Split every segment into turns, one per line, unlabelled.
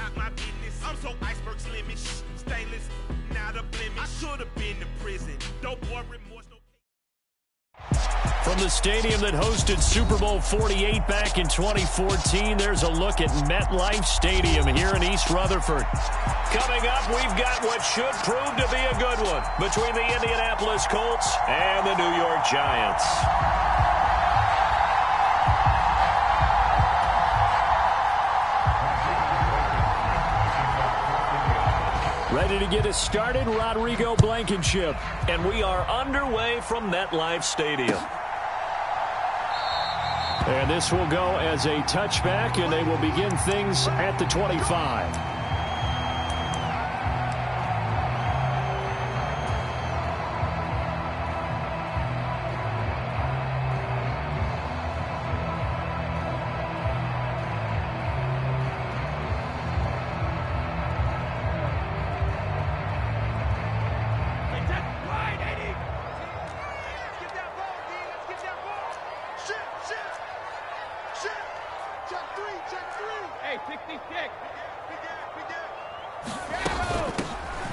out my business. I'm so iceberg slimish, stainless, not a blemish. I should have been to prison. Don't boy remorse, no.
From the stadium that hosted Super Bowl 48 back in 2014, there's a look at MetLife Stadium here in East Rutherford. Coming up, we've got what should prove to be a good one between the Indianapolis Colts and the New York Giants. Ready to get us started, Rodrigo Blankenship. And we are underway from MetLife Stadium. And this will go as a touchback, and they will begin things at the 25.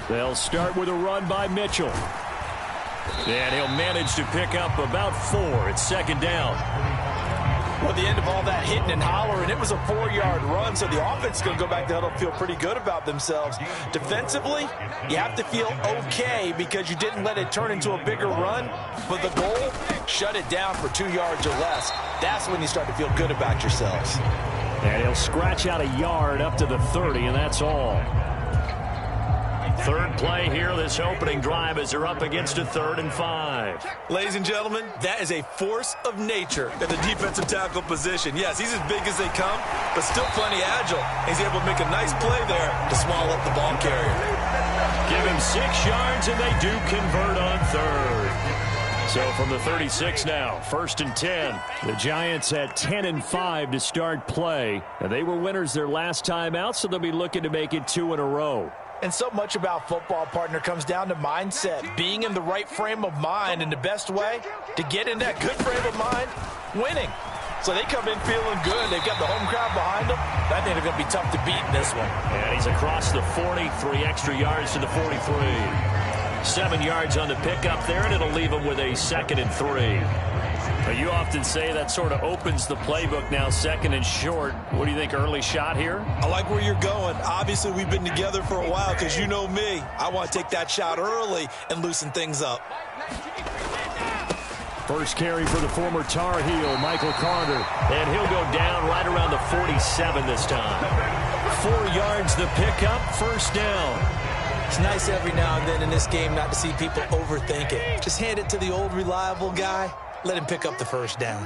They'll start with a run by Mitchell. And he'll manage to pick up about 4. It's second down.
Well, at the end of all that hitting and hollering, it was a 4-yard run, so the offense is going to go back to huddle and feel pretty good about themselves. Defensively, you have to feel okay because you didn't let it turn into a bigger run. But the goal, shut it down for 2 yards or less. That's when you start to feel good about yourselves.
And he'll scratch out a yard up to the 30, and that's all. Third play here, this opening drive, as they're up against a 3rd and 5.
Ladies and gentlemen, that is a force of nature at the defensive tackle position. Yes, he's as big as they come, but still plenty agile. He's able to make a nice play there to swallow up the ball carrier.
Give him 6 yards, and they do convert on 3rd. So from the 36 now, 1st and 10. The Giants at 10 and 5 to start play. And they were winners their last time out, so they'll be looking to make it 2 in a row.
And so much about football, partner, comes down to mindset, being in the right frame of mind, and the best way to get in that good frame of mind, winning. So they come in feeling good. They've got the home crowd behind them. I think they're going to be tough to beat in this one.
And he's across the 40, 3 extra yards to the 43. 7 yards on the pickup there, and it'll leave him with a 2nd and 3. But you often say that sort of opens the playbook now, 2nd and short. What do you think, early shot here?
I like where you're going. Obviously, we've been together for a while because you know me. I want to take that shot early and loosen things up.
First carry for the former Tar Heel, Michael Carter. And he'll go down right around the 47 this time. 4 yards the pickup, 1st down.
It's nice every now and then in this game not to see people overthink it. Just hand it to the old reliable guy. Let him pick up the 1st down.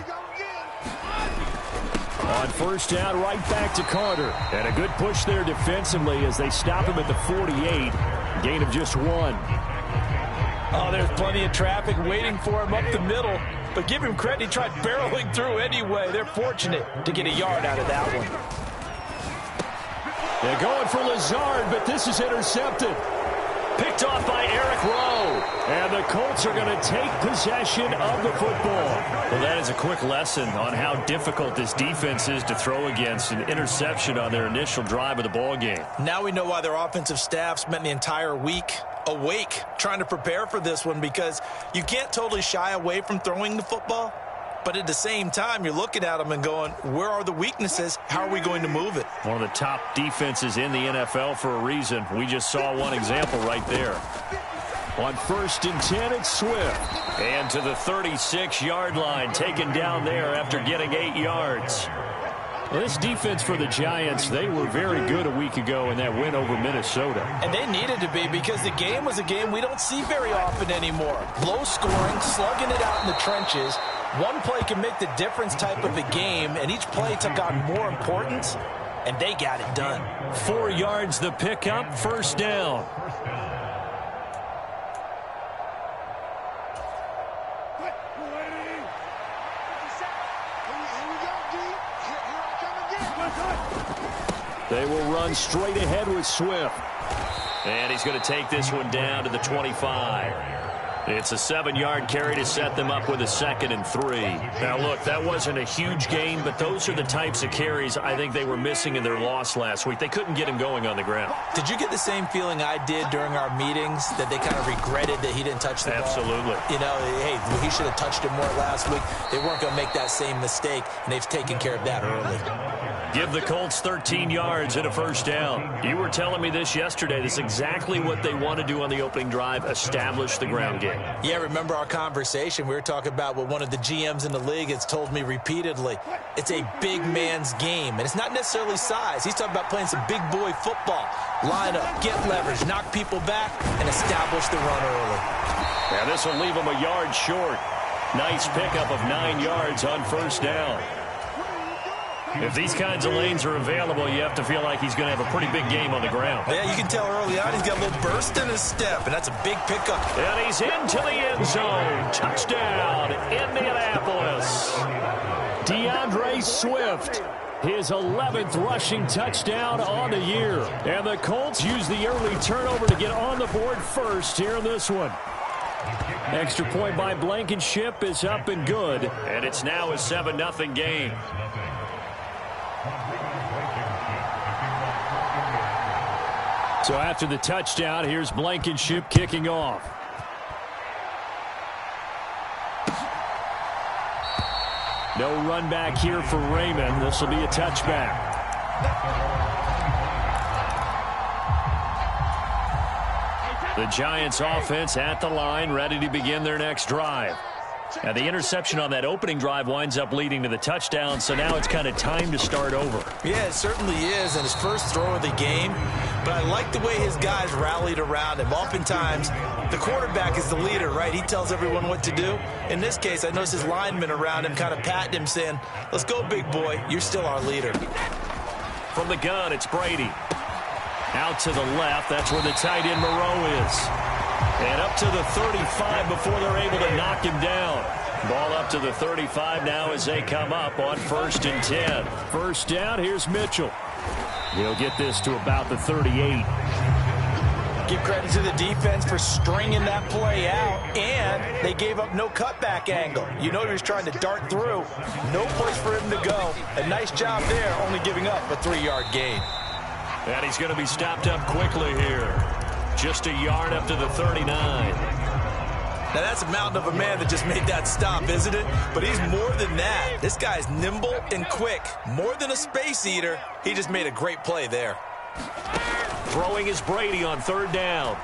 On 1st down, right back to Carter. And a good push there defensively as they stop him at the 48. Gain of just 1.
Oh, there's plenty of traffic waiting for him up the middle. But give him credit, he tried barreling through anyway. They're fortunate to get a yard out of that one.
They're going for Lazard, but this is intercepted. Picked off by Eric Rowe. And the Colts are going to take possession of the football. Well, that is a quick lesson on how difficult this defense is to throw against. An interception on their initial drive of the ball game.
Now we know why their offensive staff spent the entire week awake trying to prepare for this one, because you can't totally shy away from throwing the football. But at the same time, you're looking at them and going, where are the weaknesses? How are we going to move it?
One of the top defenses in the NFL for a reason. We just saw one example right there. On 1st and 10, it's Swift. And to the 36-yard line, taken down there after getting 8 yards. Well, this defense for the Giants, they were very good a week ago in that win over Minnesota.
And they needed to be, because the game was a game we don't see very often anymore. Low scoring, slugging it out in the trenches. One play can make the difference type of a game, and each play took on more importance, and they got it done.
4 yards the pickup, 1st down. They will run straight ahead with Swift. And he's going to take this one down to the 25. It's a 7-yard carry to set them up with a 2nd and 3. Now, look, that wasn't a huge gain, but those are the types of carries I think they were missing in their loss last week. They couldn't get him going on the ground.
Did you get the same feeling I did during our meetings, that they kind of regretted that he didn't touch the ball?
Absolutely.
You know, hey, he should have touched it more last week. They weren't going to make that same mistake, and they've taken care of that early.
Give the Colts 13 yards and a 1st down. You were telling me this yesterday. This is exactly what they want to do on the opening drive, establish the ground game.
Yeah, remember our conversation? We were talking about what one of the GMs in the league has told me repeatedly. It's a big man's game, and it's not necessarily size. He's talking about playing some big boy football. Line up, get leverage, knock people back, and establish the run early.
Yeah, this will leave him a yard short. Nice pickup of 9 yards on 1st down. If these kinds of lanes are available, you have to feel like he's going to have a pretty big game on the ground.
Yeah, you can tell early on he's got a little burst in his step, and that's a big pickup.
And he's into the end zone. Touchdown, Indianapolis. DeAndre Swift, his 11th rushing touchdown on the year. And the Colts use the early turnover to get on the board first here in this one. Extra point by Blankenship is up and good. And it's now a 7-0 game. So after the touchdown, here's Blankenship kicking off. No run back here for Raymond. This will be a touchback. The Giants offense at the line, ready to begin their next drive. Now, the interception on that opening drive winds up leading to the touchdown, so now it's kind of time to start over.
Yeah, it certainly is, and his first throw of the game. But I like the way his guys rallied around him. Oftentimes, the quarterback is the leader, right? He tells everyone what to do. In this case, I noticed his linemen around him kind of patting him, saying, let's go, big boy. You're still our leader.
From the gun, it's Brady. Out to the left, that's where the tight end Moreau is. And up to the 35 before they're able to knock him down. Ball up to the 35 now as they come up on 1st and 10. 1st down, here's Mitchell. He'll get this to about the 38.
Give credit to the defense for stringing that play out, and they gave up no cutback angle. You know he was trying to dart through. No place for him to go. A nice job there, only giving up a 3-yard gain.
And he's going to be stopped up quickly here. Just a yard up to the 39.
Now, that's a mountain of a man that just made that stop, isn't it? But he's more than that. This guy's nimble and quick. More than a space eater, he just made a great play there.
Throwing is Brady on 3rd down.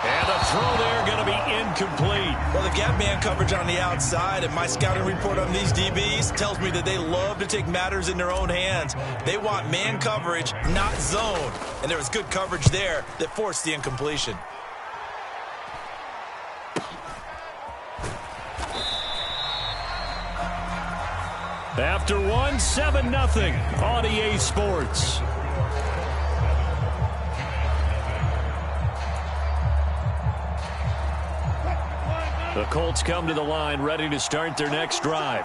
And the throw there going to be incomplete.
Well, the gap man coverage on the outside, and my scouting report on these DBs tells me that they love to take matters in their own hands. They want man coverage, not zone. And there was good coverage there that forced the incompletion.
After one, 7-0 on EA Sports. The Colts come to the line ready to start their next drive.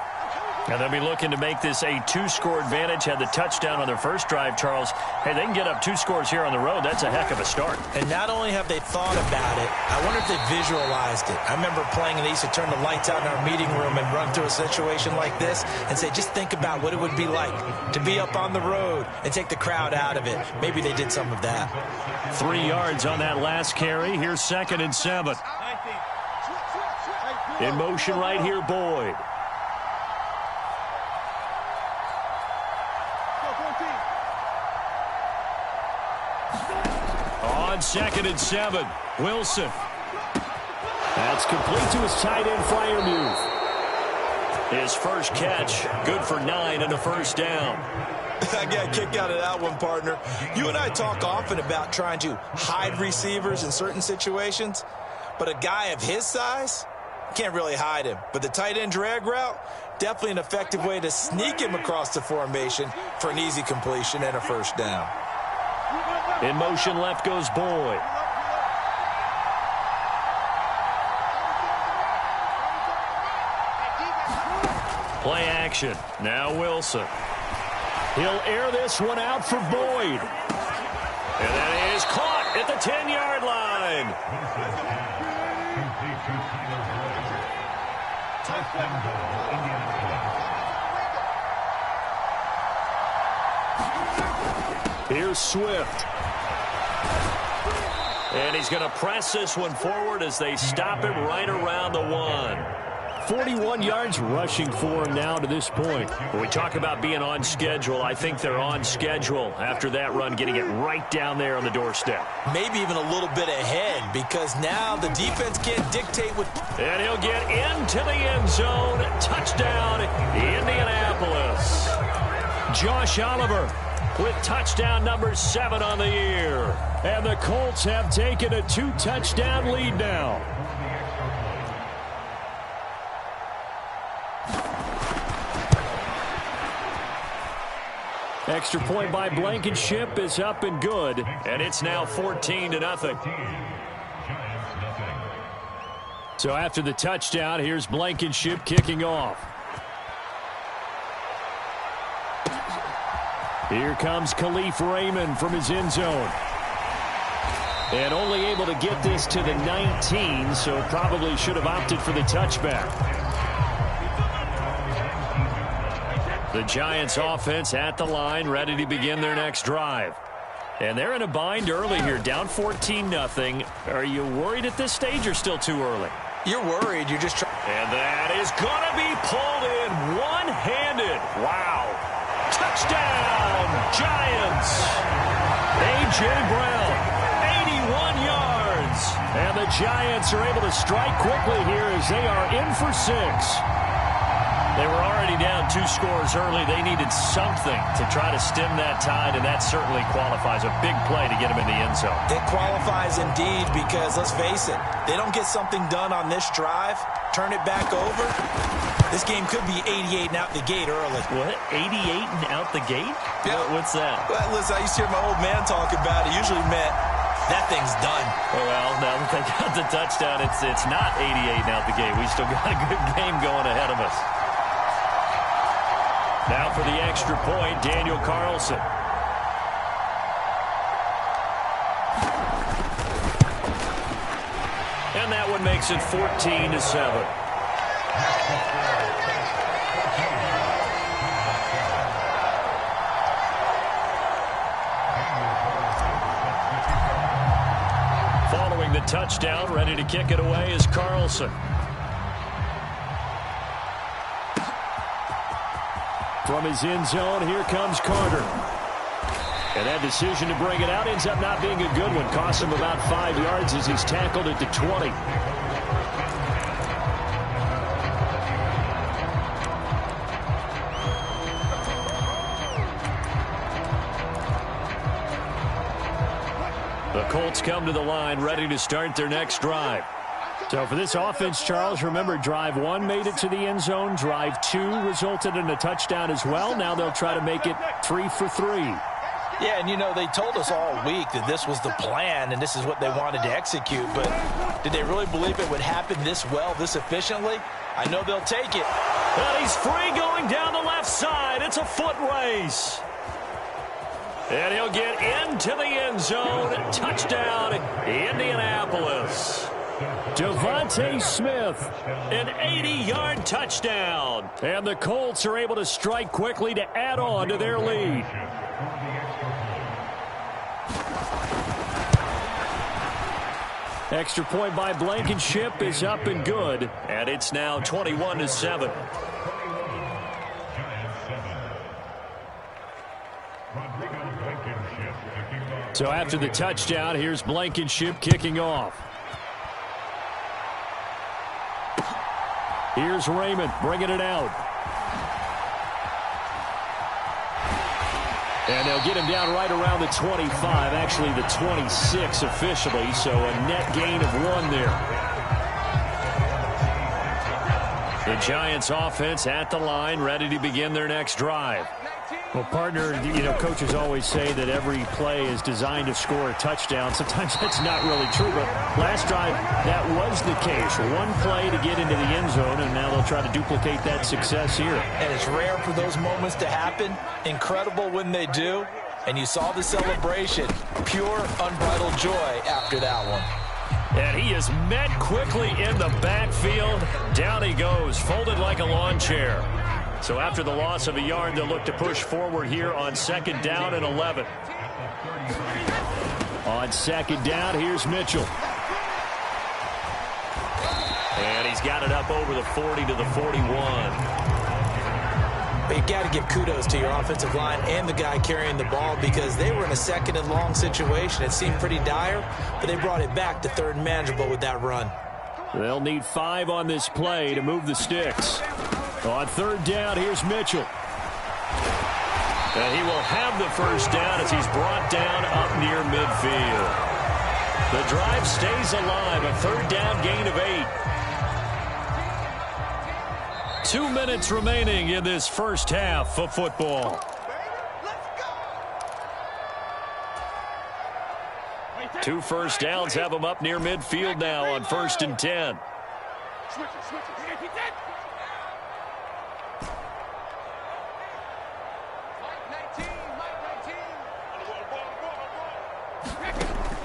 And they'll be looking to make this a 2-score advantage. Had the touchdown on their first drive, Charles. Hey, they can get up 2 scores here on the road. That's a heck of a start.
And not only have they thought about it, I wonder if they visualized it. I remember playing, and they used to turn the lights out in our meeting room and run through a situation like this and say, just think about what it would be like to be up on the road and take the crowd out of it. Maybe they did some of that.
3 yards on that last carry. Here's 2nd and 7. In motion right here, Boyd. On 2nd and 7, Wilson. That's complete to his tight end, Freiermuth. His first catch, good for 9 and a 1st down.
I got a kick out of that one, partner. You and I talk often about trying to hide receivers in certain situations, but a guy of his size, can't really hide him. But the tight end drag route, definitely an effective way to sneak him across the formation for an easy completion and a 1st down.
In motion left goes Boyd. Play action. Now Wilson. He'll air this one out for Boyd. And that is caught at the 10-yard line. Here's Swift. And he's going to press this one forward as they stop him right around the 1. 41 yards rushing for him now to this point. When we talk about being on schedule, I think they're on schedule after that run, getting it right down there on the doorstep.
Maybe even a little bit ahead, because now the defense can't dictate what...
And he'll get into the end zone. Touchdown, Indianapolis. Josh Oliver with touchdown number 7 on the year. And the Colts have taken a 2-touchdown lead now. Extra point by Blankenship is up and good. And it's now 14-0. So after the touchdown, here's Blankenship kicking off. Here comes Khalif Raymond from his end zone. And only able to get this to the 19, so probably should have opted for the touchback. The Giants offense at the line, ready to begin their next drive. And they're in a bind early here, down 14-0. Are you worried at this stage or still too early?
You're worried. You're just trying.
And that is going to be pulled in one-handed. Wow. Touchdown, Giants. A.J. Brown, 81 yards. And the Giants are able to strike quickly here as they are in for 6. They were already down 2 scores early. They needed something to try to stem that tide, and that certainly qualifies. A big play to get them in the end zone.
It qualifies indeed, because let's face it, they don't get something done on this drive, turn it back over, this game could be 88 and out the gate early.
What? 88 and out the gate?
Yeah.
What's that?
Well, listen, I used to hear my old man talk about it. Usually meant that thing's done.
Well, now that they got the touchdown, it's not 88 and out the gate. We still got a good game going ahead of us. Now for the extra point, Daniel Carlson. And that one makes it 14-7. Following the touchdown, ready to kick it away is Carlson. From his end zone, here comes Carter. And that decision to bring it out ends up not being a good one. Costs him about 5 yards as he's tackled at the 20. The Colts come to the line, ready to start their next drive. So for this offense, Charles, remember, drive 1 made it to the end zone. Drive 2 resulted in a touchdown as well. Now they'll try to make it 3 for 3.
Yeah, and you know, they told us all week that this was the plan and this is what they wanted to execute. But did they really believe it would happen this well, this efficiently? I know they'll take it.
And he's free going down the left side. It's a foot race. And he'll get into the end zone. Touchdown, Indianapolis. Devontae Smith, an 80-yard touchdown. And the Colts are able to strike quickly to add on to their lead. Extra point by Blankenship is up and good. And it's now 21-7. So after the touchdown, here's Blankenship kicking off. Here's Raymond bringing it out. And they'll get him down right around the 25, actually the 26 officially, so a net gain of 1 there. The Giants offense at the line, ready to begin their next drive. Well, partner, you know, coaches always say that every play is designed to score a touchdown. Sometimes that's not really true, but last drive, that was the case. 1 play to get into the end zone, and now they'll try to duplicate that success here.
And it's rare for those moments to happen. Incredible when they do. And you saw the celebration. Pure, unbridled joy after that one.
And he is met quickly in the backfield. Down he goes, folded like a lawn chair. So after the loss of a yard, they'll look to push forward here on 2nd down and 11. On 2nd down, here's Mitchell. And he's got it up over the 40 to the 41.
But you got to give kudos to your offensive line and the guy carrying the ball, because they were in a 2nd and long situation. It seemed pretty dire, but they brought it back to 3rd and manageable with that run.
They'll need 5 on this play to move the sticks. On 3rd down, here's Mitchell. And he will have the 1st down as he's brought down up near midfield. The drive stays alive, a 3rd down gain of 8. 2 minutes remaining in this first half of football. Two 1st downs have them up near midfield now on 1st and 10.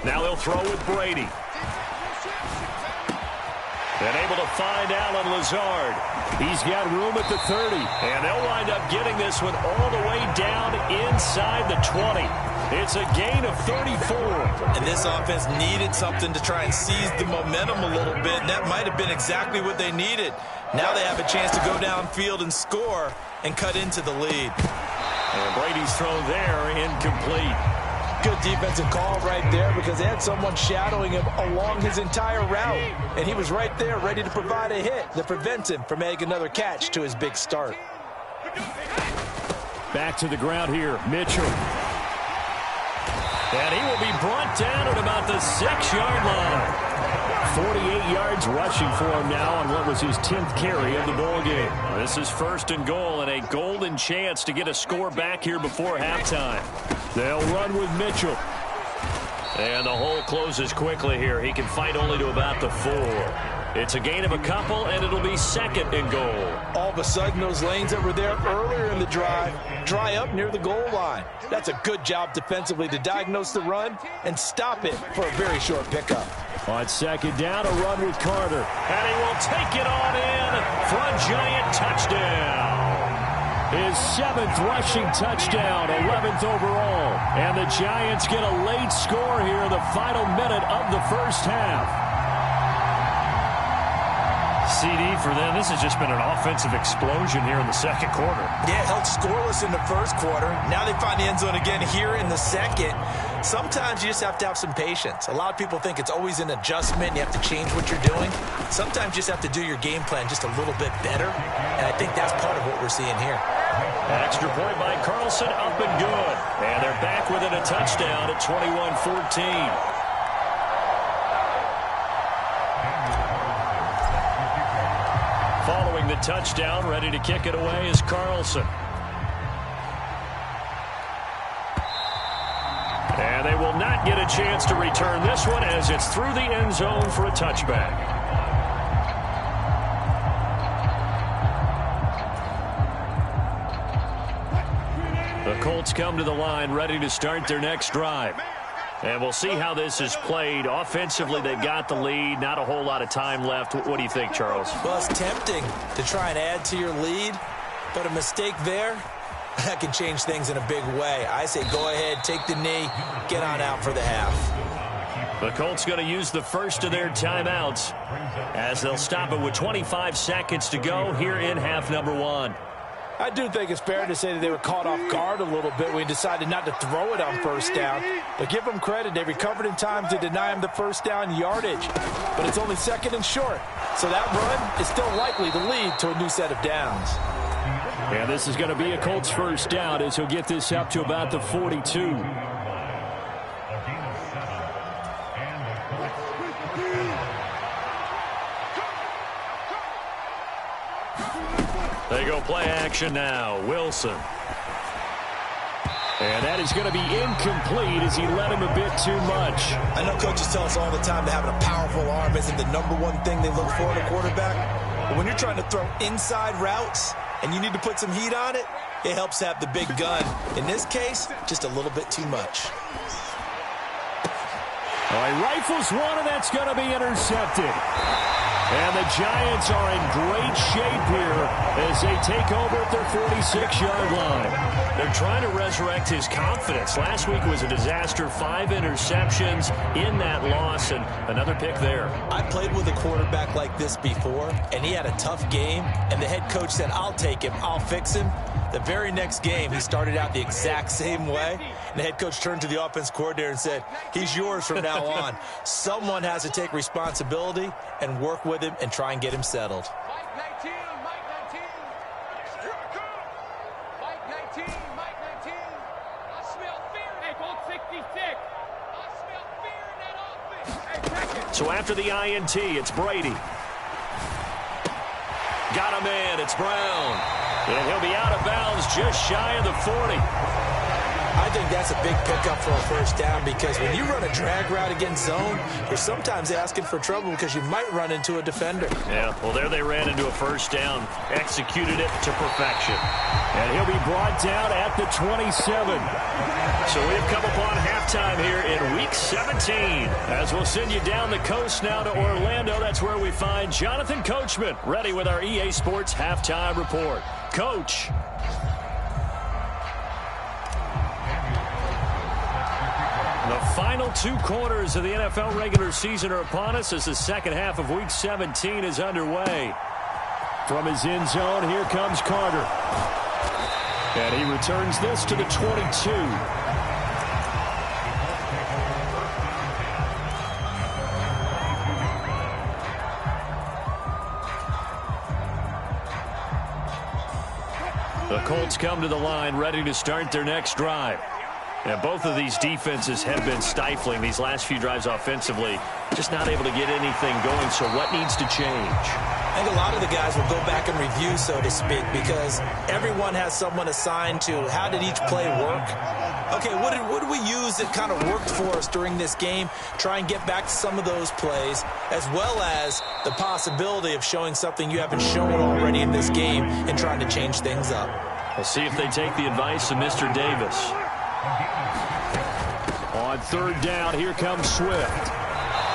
Now they'll throw with Brady. And able to find Alan Lazard. He's got room at the 30. And they'll wind up getting this one all the way down inside the 20. It's a gain of 34.
And this offense needed something to try and seize the momentum a little bit. And that might have been exactly what they needed. Now they have a chance to go downfield and score and cut into the lead.
And Brady's throw there incomplete.
Good defensive call right there, because they had someone shadowing him along his entire route. And he was right there ready to provide a hit that prevents him from making another catch to his big start.
Back to the ground here, Mitchell. And he will be brought down at about the 6-yard line. 48 yards rushing for him now on what was his 10th carry of the ball game. This is 1st and goal, and a golden chance to get a score back here before halftime. They'll run with Mitchell. And the hole closes quickly here. He can fight only to about the 4. It's a gain of a couple, and it'll be 2nd and goal.
All of a sudden, those lanes that were there earlier in the drive dry up near the goal line. That's a good job defensively to diagnose the run and stop it for a very short pickup.
On 2nd down, a run with Carter. And he will take it on in for a giant touchdown. His 7th rushing touchdown, 11th overall. And the Giants get a late score here in the final minute of the first half. CD for them. This has just been an offensive explosion here in the 2nd quarter.
Yeah, held scoreless in the 1st quarter. Now they find the end zone again here in the 2nd. Sometimes you just have to have some patience. A lot of people think it's always an adjustment. You have to change what you're doing. Sometimes you just have to do your game plan just a little bit better. And I think that's part of what we're seeing here.
An extra point by Carlson, up and good. And they're back within a touchdown at 21-14. Following the touchdown, ready to kick it away is Carlson. And they will not get a chance to return this one as it's through the end zone for a touchback. The Colts come to the line ready to start their next drive. And we'll see how this is played. Offensively, they got the lead. Not a whole lot of time left. What do you think, Charles?
Well, it's tempting to try and add to your lead, but a mistake there, that can change things in a big way. I say go ahead, take the knee, get on out for the half.
The Colts going to use the first of their timeouts as they'll stop it with 25 seconds to go here in half number 1.
I do think it's fair to say that they were caught off guard a little bit when he decided not to throw it on 1st down. But give them credit. They recovered in time to deny him the 1st down yardage. But it's only 2nd and short. So that run is still likely to lead to a new set of downs.
And this is going to be a Colts 1st down as he'll get this up to about the 42. They go play action now. Wilson. And that is going to be incomplete as he led him a bit too much.
I know coaches tell us all the time that having a powerful arm isn't the #1 thing they look for in a quarterback. But when you're trying to throw inside routes and you need to put some heat on it, it helps have the big gun. In this case, just a little bit too much.
Oh, he rifles one, and that's going to be intercepted. And the Giants are in great shape here as they take over at their 46-yard line. They're trying to resurrect his confidence. Last week was a disaster. 5 interceptions in that loss, and another pick there.
I played with a quarterback like this before, and he had a tough game, and the head coach said, I'll take him, I'll fix him. The very next game, he started out the exact same way, and the head coach turned to the offense coordinator and said, he's yours from now on. Someone has to take responsibility and work with him and try and get him settled.
Mike 19, Mike 19. Mike 19, Mike 19. I smell fear. Hey, Colt 66. I smell fear in that offense. Hey, check it.
So after the INT, it's Brady. Got a man, it's Brown. And he'll be out of bounds just shy of the 40.
I think that's a big pickup for a first down because when you run a drag route against zone, you're sometimes asking for trouble because you might run into a defender.
Yeah, well, there they ran into a first down, executed it to perfection. And he'll be brought down at the 27. So we've come upon halftime here in Week 17. As we'll send you down the coast now to Orlando, that's where we find Jonathan Coachman ready with our EA Sports Halftime Report. Coach. The final 2 quarters of the NFL regular season are upon us as the second half of Week 17 is underway. From his end zone, here comes Carter. And he returns this to the 22. The Colts come to the line ready to start their next drive. And both of these defenses have been stifling these last few drives offensively. Just not able to get anything going, so what needs to change?
I think a lot of the guys will go back and review, so to speak, because everyone has someone assigned to how did each play work. Okay, what did we use that kind of worked for us during this game? Try and get back to some of those plays, as well as the possibility of showing something you haven't shown already in this game and trying to change things up.
We'll see if they take the advice of Mr. Davis. On third down, here comes Swift.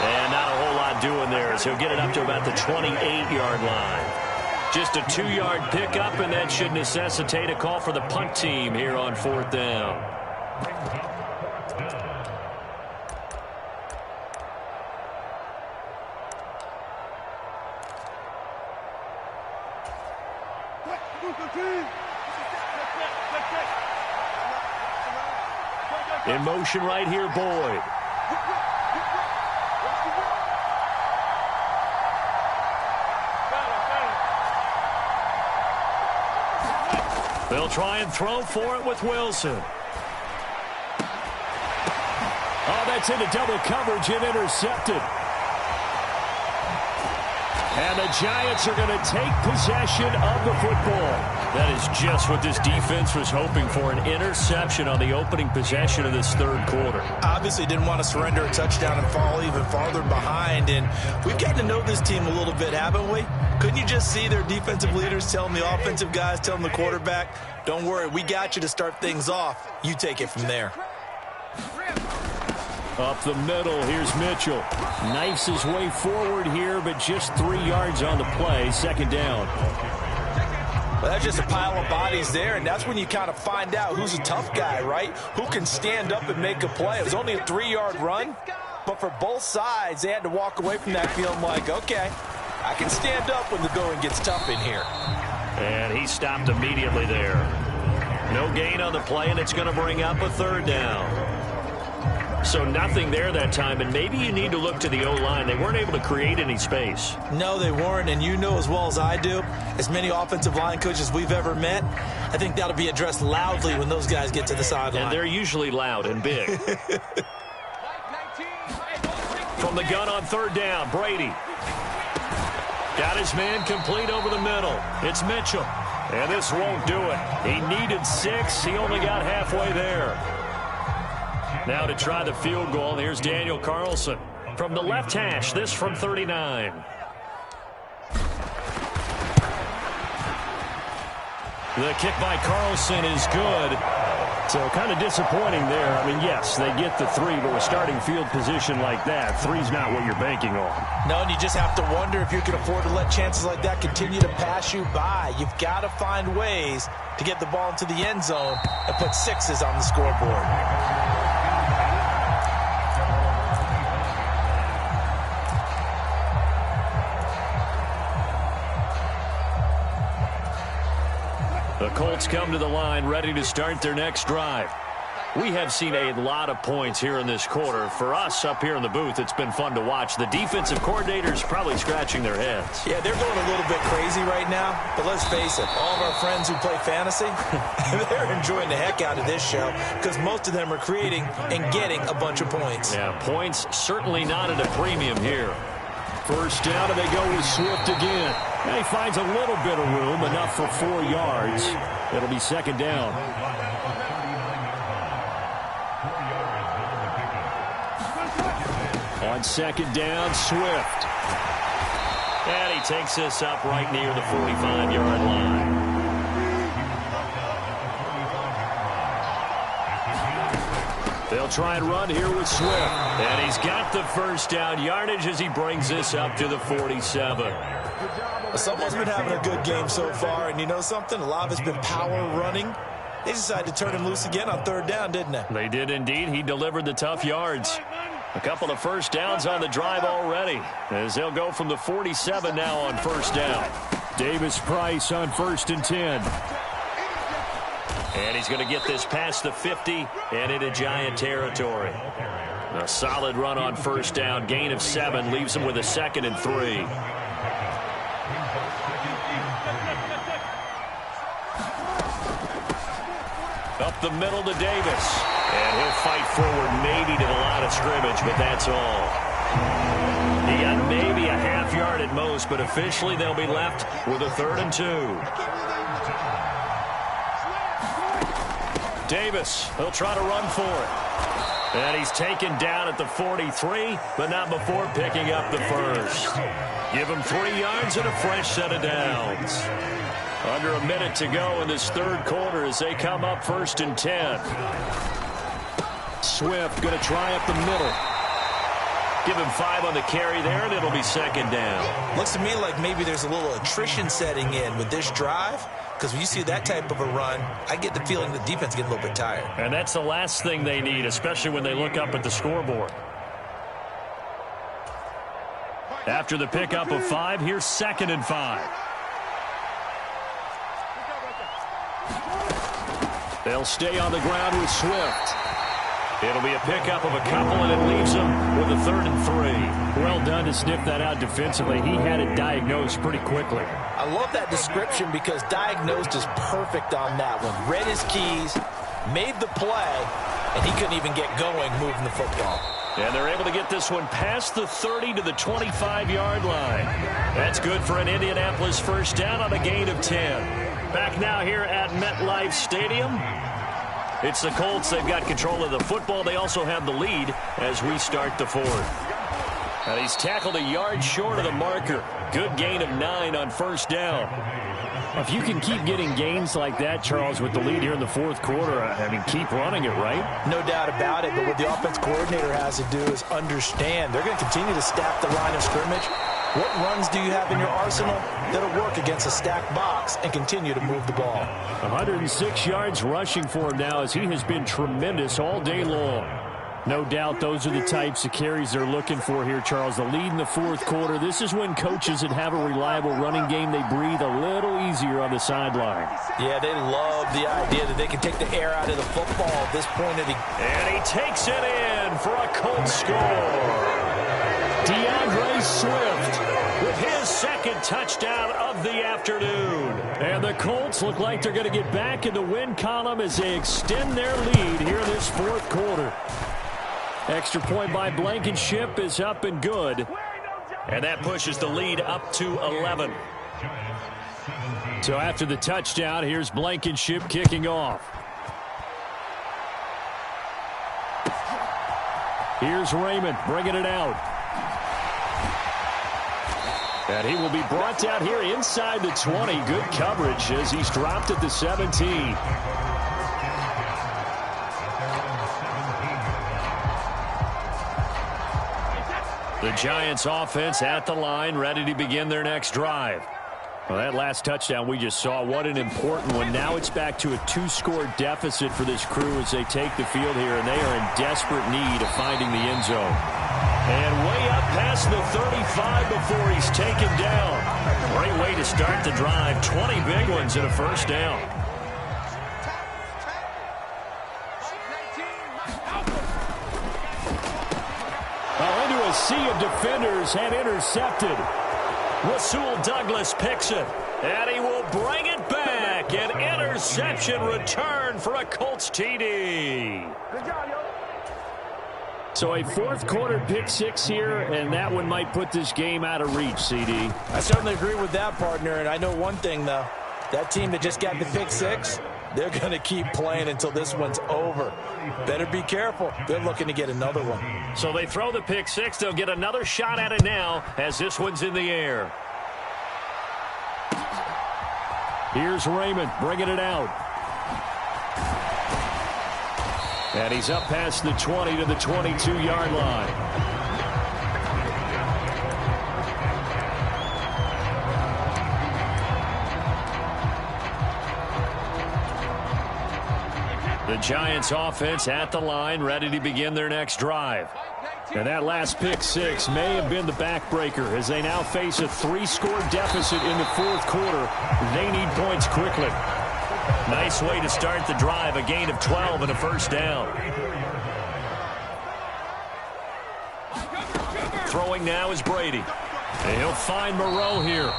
And not a whole lot doing there as he'll get it up to about the 28-yard line. Just a 2-yard pickup, and that should necessitate a call for the punt team here on 4th down. In motion right here, Boyd. They'll try and throw for it with Wilson. Oh, that's into double coverage and intercepted. And the Giants are going to take possession of the football. That is just what this defense was hoping for, an interception on the opening possession of this third quarter.
Obviously didn't want to surrender a touchdown and fall even farther behind. And we've gotten to know this team a little bit, haven't we? Couldn't you just see their defensive leaders telling the offensive guys, telling the quarterback, don't worry, we got you to start things off. You take it from there.
Up the middle, here's Mitchell. Knifes his way forward here, but just 3 yards on the play. Second down.
Well, that's just a pile of bodies there, and that's when you kind of find out who's a tough guy, right? Who can stand up and make a play. It was only a 3-yard run, but for both sides, they had to walk away from that feeling like, okay, I can stand up when the going gets tough in here.
And he stopped immediately there. No gain on the play, and it's going to bring up a third down. So nothing there that time, and maybe you need to look to the O-line. They weren't able to create any space.
No, they weren't, and you know as well as I do, as many offensive line coaches we've ever met, I think that'll be addressed loudly when those guys get to the sideline.
And they're usually loud and big. From the gun on third down, Brady. Got his man complete over the middle. It's Mitchell. And this won't do it. He needed 6. He only got halfway there. Now to try the field goal, here's Daniel Carlson. From the left hash, this from 39. The kick by Carlson is good. So kind of disappointing there. I mean, yes, they get the 3, but with starting field position like that, 3's not what you're banking on.
No, and you just have to wonder if you can afford to let chances like that continue to pass you by. You've got to find ways to get the ball into the end zone and put 6s on the scoreboard.
The Colts come to the line ready to start their next drive. We have seen a lot of points here in this quarter. For us up here in the booth, it's been fun to watch. The defensive coordinators probably scratching their heads.
Yeah, they're going a little bit crazy right now. But let's face it, all of our friends who play fantasy, they're enjoying the heck out of this show because most of them are creating and getting a bunch of points.
Yeah, points certainly not at a premium here. First down, and they go with Swift again. And he finds a little bit of room, enough for 4 yards. It'll be second down. On second down, Swift. And he takes this up right near the 45-yard line. They'll try and run here with Swift. And he's got the first down yardage as he brings this up to the 47.
Someone's been having a good game so far, and you know something? A lot of it's been power running. They decided to turn him loose again on third down, didn't they?
They did indeed. He delivered the tough yards. A couple of first downs on the drive already, as they'll go from the 47 now on first down. Davis-Price on 1st and 10. And he's going to get this past the 50 and into Giant territory. A solid run on first down. Gain of 7 leaves him with a 2nd and 3. Up the middle to Davis. And he'll fight forward maybe to the line of scrimmage, but that's all. He got maybe a half yard at most, but officially they'll be left with a 3rd and 2. Davis, he'll try to run for it. And he's taken down at the 43, but not before picking up the first. Give him 3 yards and a fresh set of downs. Under a minute to go in this third quarter as they come up 1st and 10. Swift going to try up the middle. Give him 5 on the carry there, and it'll be second down.
Looks to me like maybe there's a little attrition setting in with this drive, because when you see that type of a run, I get the feeling the defense gets a little bit tired.
And that's the last thing they need, especially when they look up at the scoreboard. After the pickup of 5, here's 2nd and 5. They'll stay on the ground with Swift. It'll be a pickup of a couple, and it leaves them with a 3rd and 3. Well done to sniff that out defensively. He had it diagnosed pretty quickly.
I love that description because diagnosed is perfect on that one. Read his keys, made the play, and he couldn't even get going moving the football.
And they're able to get this one past the 30 to the 25-yard line. That's good for an Indianapolis first down on a gain of 10. Back now here at MetLife Stadium. It's the Colts. They've got control of the football. They also have the lead as we start the 4th. And he's tackled a yard short of the marker. Good gain of 9 on first down. If you can keep getting gains like that, Charles, with the lead here in the 4th quarter, I mean, keep running it, right?
No doubt about it, but what the offense coordinator has to do is understand. They're going to continue to stack the line of scrimmage. What runs do you have in your arsenal that'll work against a stacked box and continue to move the ball?
106 yards rushing for him now as he has been tremendous all day long. No doubt those are the types of carries they're looking for here, Charles. The lead in the 4th quarter. This is when coaches that have a reliable running game, they breathe a little easier on the sideline.
Yeah, they love the idea that they can take the air out of the football at this point of the...
And he takes it in for a Colts score. DeAndre Swift with his 2nd touchdown of the afternoon. And the Colts look like they're going to get back in the win column as they extend their lead here in this 4th quarter. Extra point by Blankenship is up and good. And that pushes the lead up to 11. So after the touchdown, here's Blankenship kicking off. Here's Raymond bringing it out. And he will be brought down here inside the 20. Good coverage as he's dropped at the 17. The Giants offense at the line, ready to begin their next drive. Well, that last touchdown we just saw, what an important one. Now it's back to a 2-score deficit for this crew as they take the field here, and they are in desperate need of finding the end zone. And way up past the 35 before he's taken down. Great way to start the drive. 20 big ones and a first down. Into a sea of defenders and intercepted. Rasul Douglas picks it, and he will bring it back. An interception return for a Colts TD.
Good job, yo.
So a fourth-quarter pick-6 here, and that one might put this game out of reach, CD.
I certainly agree with that, partner, and I know one thing, though. That team that just got the pick-6, they're going to keep playing until this one's over. Better be careful. They're looking to get another one.
So they throw the pick-6. They'll get another shot at it now as this one's in the air. Here's Raymond bringing it out. And he's up past the 20 to the 22-yard line. The Giants offense at the line, ready to begin their next drive. And that last pick-6 may have been the backbreaker as they now face a 3-score deficit in the fourth quarter. They need points quickly. Nice way to start the drive, a gain of 12 and a first down. Throwing now is Brady. And he'll find Moreau here.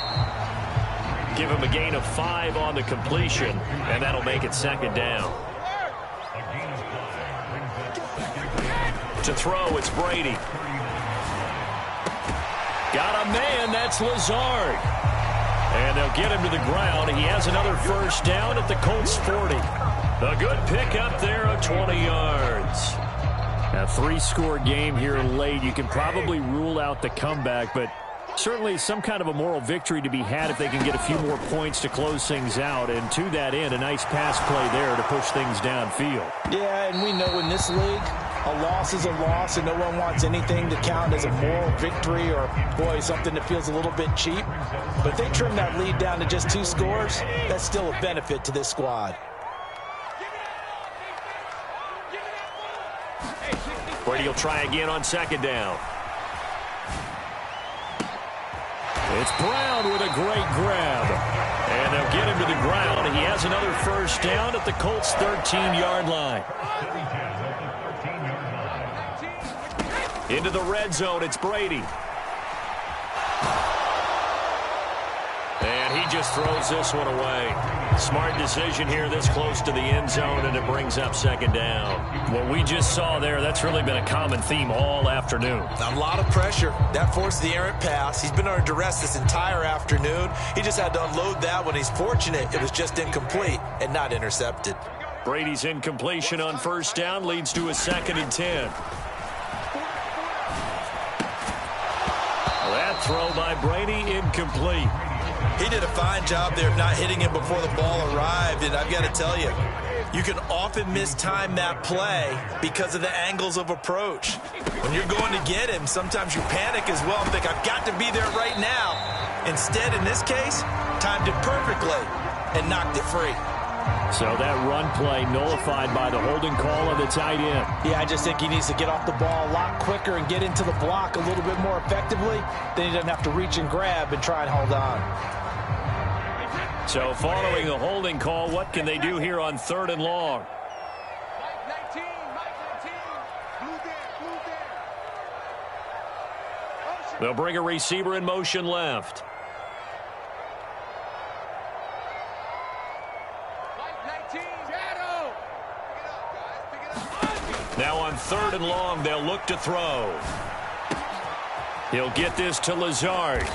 Give him a gain of 5 on the completion, and that'll make it second down. To throw, it's Brady. Got a man, that's Lazard. And they'll get him to the ground. He has another first down at the Colts 40. A good pickup there of 20 yards. A 3-score game here late. You can probably rule out the comeback, but certainly some kind of a moral victory to be had if they can get a few more points to close things out. And to that end, a nice pass play there to push things downfield.
Yeah, and we know in this league, a loss is a loss, and no one wants anything to count as a moral victory or, boy, something that feels a little bit cheap. But if they trim that lead down to just 2 scores, that's still a benefit to this squad.
Brady will try again on second down. It's Brown with a great grab. And they'll get him to the ground. He has another first down at the Colts' 13-yard line. Into the red zone, it's Brady. And he just throws this one away. Smart decision here this close to the end zone, and it brings up second down. What we just saw there, that's really been a common theme all afternoon.
A lot of pressure. That forced the errant pass. He's been under duress this entire afternoon. He just had to unload that one. He's fortunate it was just incomplete and not intercepted.
Brady's incompletion on first down leads to a 2nd and 10. That throw by Brady incomplete.
He did a fine job there of not hitting him before the ball arrived, and I've got to tell you, you can often mistime that play because of the angles of approach. When you're going to get him, sometimes you panic as well and think, I've got to be there right now. Instead, in this case, timed it perfectly and knocked it free.
So that run play nullified by the holding call of the tight end.
Yeah, I just think he needs to get off the ball a lot quicker and get into the block a little bit more effectively. Then he doesn't have to reach and grab and try and hold on.
So following the holding call, what can they do here on 3rd and long? They'll bring a receiver in motion left. Now on 3rd and long, they'll look to throw. He'll get this to Lazard.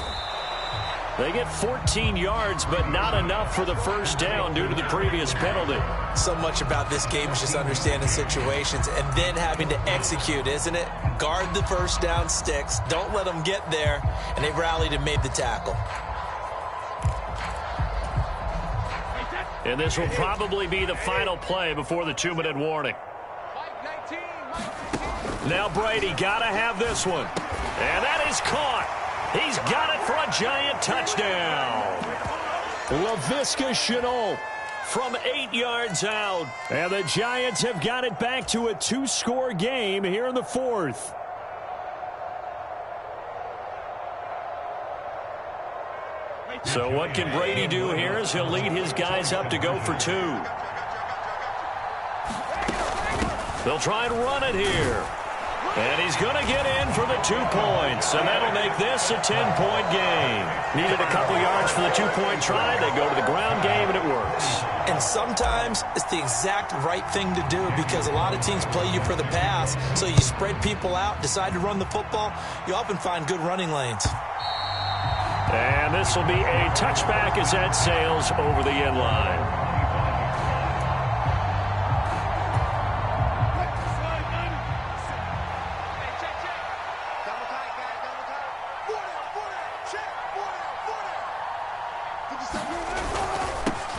They get 14 yards, but not enough for the first down due to the previous penalty.
So much about this game is just understanding situations and then having to execute, isn't it? Guard the first down sticks. Don't let them get there. And they rallied and made the tackle.
And this will probably be the final play before the 2-minute warning. Now Brady got to have this one. And that is caught. He's got it for a giant touchdown. Laviska Shenault from 8 yards out. And the Giants have got it back to a 2-score game here in the fourth. So what can Brady do here as he'll lead his guys up to go for 2. They'll try and run it here. And he's going to get in for the 2 points. And that'll make this a 10-point game. Needed a couple yards for the 2-point try. They go to the ground game, and it works.
And sometimes it's the exact right thing to do because a lot of teams play you for the pass. So you spread people out, decide to run the football. You often find good running lanes.
And this will be a touchback as that sails over the end line.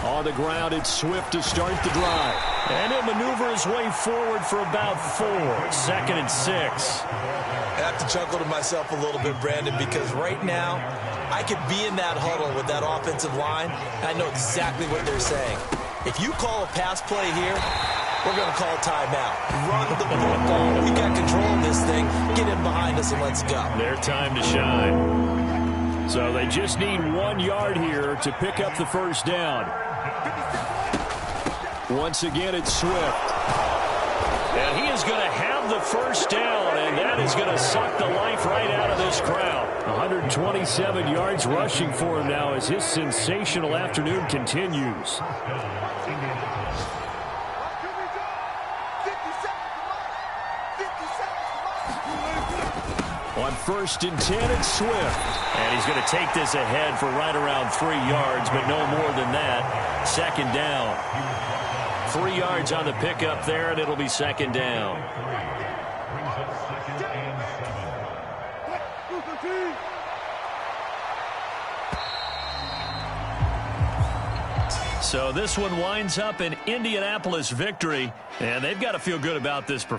On the ground, it's Swift to start the drive. And he'll maneuver his way forward for about 4. 2nd and 6.
I have to chuckle to myself a little bit, Brandon, because right now I could be in that huddle with that offensive line, and I know exactly what they're saying. If you call a pass play here, we're going to call a timeout. Run the football. We got control of this thing. Get in behind us and let's go.
Their time to shine. So they just need 1 yard here to pick up the first down. Once again, it's Swift. And he is going to have the first down, and that is going to suck the life right out of this crowd. 127 yards rushing for him now as his sensational afternoon continues. On 1st and 10, it's Swift. And he's going to take this ahead for right around 3 yards, but no more than that. 2nd down. 3 yards on the pickup there, and it'll be 2nd down. So this one winds up an Indianapolis victory, and they've got to feel good about this performance.